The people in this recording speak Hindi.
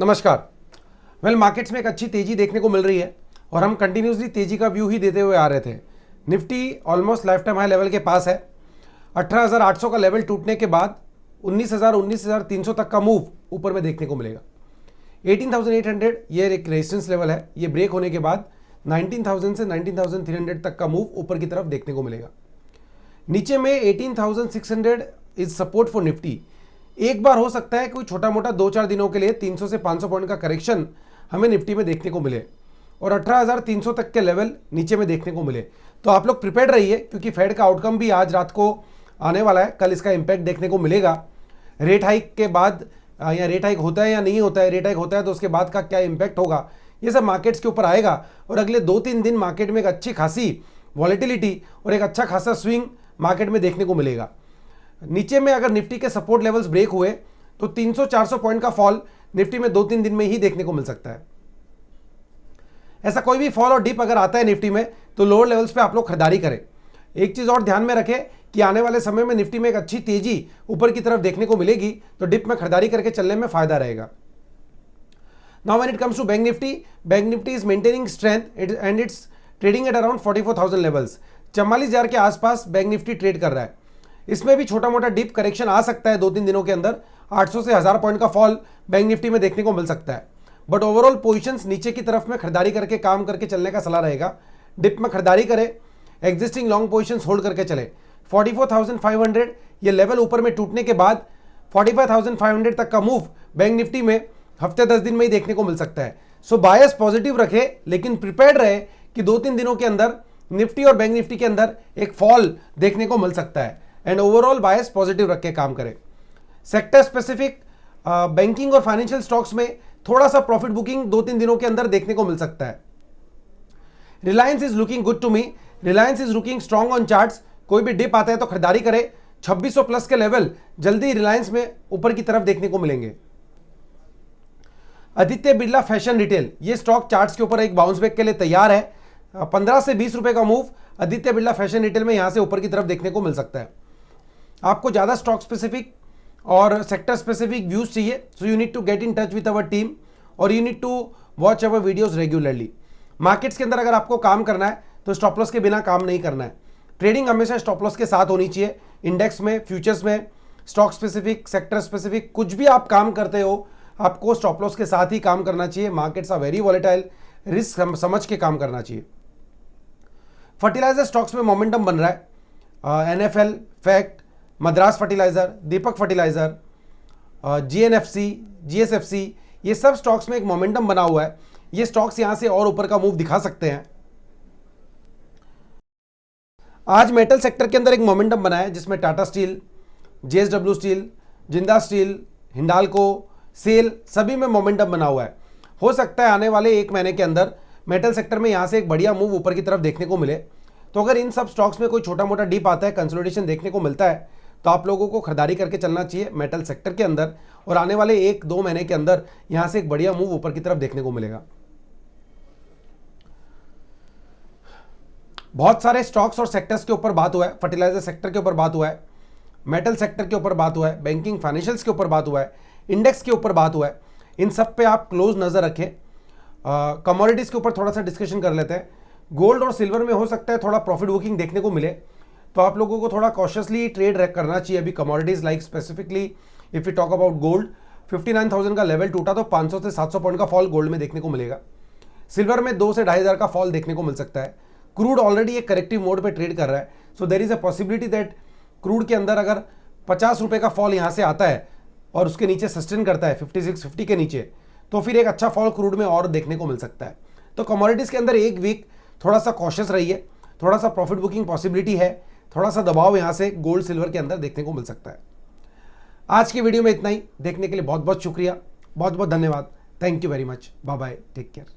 नमस्कार। मार्केट्स में एक अच्छी तेजी देखने को मिल रही है और हम कंटिन्यूसली तेजी का व्यू ही देते हुए आ रहे थे। Nifty almost life time high level के पास है। 18,800 का लेवल टूटने के बाद 19,300 तक का मूव ऊपर में देखने को मिलेगा। 18,800 ये एक रेजिस्टेंस लेवल है। ये ब्रेक होने के बाद 19,000 से 19,300 तक का मूव ऊपर की तरफ देखने को मिलेगा। नीचे में 18,600 इज सपोर्ट फॉर निफ्टी। एक बार हो सकता है कोई छोटा मोटा 2-4 दिनों के लिए 300 से 500 पॉइंट का करेक्शन हमें निफ्टी में देखने को मिले और 18,300 तक के लेवल नीचे में देखने को मिले, तो आप लोग प्रिपेयर्ड रहिए, क्योंकि फेड का आउटकम भी आज रात को आने वाला है। कल इसका इंपैक्ट देखने को मिलेगा। रेट हाइक के बाद या रेट हाइक होता है या नहीं होता है, रेट हाइक होता है तो उसके बाद का क्या इंपैक्ट होगा, ये सब मार्केट्स के ऊपर आएगा। और अगले 2-3 दिन मार्केट में एक अच्छी खासी वॉलेटिलिटी और एक अच्छा खासा स्विंग मार्केट में देखने को मिलेगा। नीचे में अगर निफ्टी के सपोर्ट लेवल्स ब्रेक हुए तो 300-400 पॉइंट का फॉल निफ्टी में 2-3 दिन में ही देखने को मिल सकता है। ऐसा कोई भी फॉल और डिप अगर आता है निफ्टी में तो लोअर लेवल्स पे आप लोग खरीदारी करें। एक चीज और ध्यान में रखें कि आने वाले समय में निफ्टी में एक अच्छी तेजी ऊपर की तरफ देखने को मिलेगी, तो डिप में खरीदारी करके चलने में फायदा रहेगा। Now when it comes to bank nifty is maintaining strength and it's trading at around 44,000 levels. 44,000 के आसपास बैंक निफ्टी ट्रेड कर रहा है। इसमें भी छोटा मोटा डिप करेक्शन आ सकता है 2-3 दिनों के अंदर। 800 से 1000 पॉइंट का फॉल बैंक निफ्टी में देखने को मिल सकता है, बट ओवरऑल पोजीशंस नीचे की तरफ में खरीदारी करके काम करके चलने का सलाह रहेगा। डिप में खरीदारी करें, एग्जिस्टिंग लॉन्ग पोजीशंस होल्ड करके चले। 44,500 ये लेवल ऊपर में टूटने के बाद 45,500 तक का मूव बैंक निफ्टी में हफ्ते 10 दिन में ही देखने को मिल सकता है। सो बायस पॉजिटिव रखे, लेकिन प्रिपेयर्ड रहे कि 2-3 दिनों के अंदर निफ्टी और बैंक निफ्टी के अंदर एक फॉल देखने को मिल सकता है। एंड ओवरऑल बायस पॉजिटिव रख के काम करें। सेक्टर स्पेसिफिक बैंकिंग और फाइनेंशियल स्टॉक्स में थोड़ा सा प्रॉफिट बुकिंग 2-3 दिनों के अंदर देखने को मिल सकता है। Reliance is looking good to me. Reliance is looking strong on charts. कोई भी डिप आता है तो खरीदारी करें। 2600 प्लस के लेवल जल्दी रिलायंस में ऊपर की तरफ देखने को मिलेंगे। आदित्य बिरला फैशन रिटेल, ये स्टॉक चार्ट्स के ऊपर एक बाउंस बैक के लिए तैयार है। 15 से 20 रुपए का move Aditya Birla fashion retail में यहां से ऊपर की तरफ देखने को मिल सकता है। आपको ज़्यादा स्टॉक स्पेसिफिक और सेक्टर स्पेसिफिक व्यूज चाहिए, so you need to get in touch with our team और you need to watch our videos regularly. Markets के अंदर अगर आपको काम करना है तो स्टॉप लॉस के बिना काम नहीं करना है। ट्रेडिंग हमेशा स्टॉप लॉस के साथ होनी चाहिए। इंडेक्स में, फ्यूचर्स में, स्टॉक स्पेसिफिक, सेक्टर स्पेसिफिक, कुछ भी आप काम करते हो आपको स्टॉप लॉस के साथ ही काम करना चाहिए। Markets are very volatile, risk समझ के काम करना चाहिए। फर्टिलाइजर स्टॉक्स में मोमेंटम बन रहा है। NFL, फैक्ट, मद्रास फर्टिलाइजर, दीपक फर्टिलाइजर, GNFC, GSFC, ये सब स्टॉक्स में एक मोमेंटम बना हुआ है। ये स्टॉक्स यहां से और ऊपर का मूव दिखा सकते हैं। आज मेटल सेक्टर के अंदर एक मोमेंटम बना है जिसमें टाटा स्टील, JSW स्टील, जिंदा स्टील, हिंडाल्को, सेल, सभी में मोमेंटम बना हुआ है। हो सकता है आने वाले 1 महीने के अंदर मेटल सेक्टर में यहां से एक बढ़िया मूव ऊपर की तरफ देखने को मिले। तो अगर इन सब स्टॉक्स में कोई छोटा मोटा डिप आता है, कंसोलिडेशन देखने को मिलता है, तो आप लोगों को खरीदारी करके चलना चाहिए मेटल सेक्टर के अंदर, और आने वाले 1-2 महीने के अंदर यहां से एक बढ़िया मूव ऊपर की तरफ देखने को मिलेगा। बहुत सारे स्टॉक्स और सेक्टर्स के ऊपर बात हुआ है। फर्टिलाइजर सेक्टर के ऊपर बात हुआ है, मेटल सेक्टर के ऊपर बात हुआ है, बैंकिंग फाइनेंशियल्स के ऊपर बात हुआ है, इंडेक्स के ऊपर बात हुआ है। इन सब पे आप क्लोज नजर रखें। कमोडिटीज के ऊपर थोड़ा सा डिस्कशन कर लेते हैं। गोल्ड और सिल्वर में हो सकता है थोड़ा प्रॉफिट बुकिंग देखने को मिले, तो आप लोगों को थोड़ा कॉशियसली ट्रेड करना चाहिए अभी commodities. Like specifically if you talk about gold, 59,000 का लेवल टूटा तो 500 से 700 पॉइंट का फॉल गोल्ड में देखने को मिलेगा। सिल्वर में 2 से 2,500 का फॉल देखने को मिल सकता है। क्रूड ऑलरेडी एक करेक्टिव मोड पे ट्रेड कर रहा है, so there is a possibility that crude के अंदर अगर 50 रुपए का फॉल यहां से आता है और उसके नीचे सस्टेन करता है 5650 के नीचे, तो फिर एक अच्छा फॉल क्रूड में और देखने को मिल सकता है। तो कमोडिटीज के अंदर एक वीक थोड़ा सा कॉशियस रहिए। थोड़ा सा प्रॉफिट बुकिंग पॉसिबिलिटी है, थोड़ा सा दबाव यहां से गोल्ड सिल्वर के अंदर देखने को मिल सकता है। आज की वीडियो में इतना ही। देखने के लिए बहुत बहुत शुक्रिया, बहुत बहुत धन्यवाद। Thank you very much. Bye bye, take care.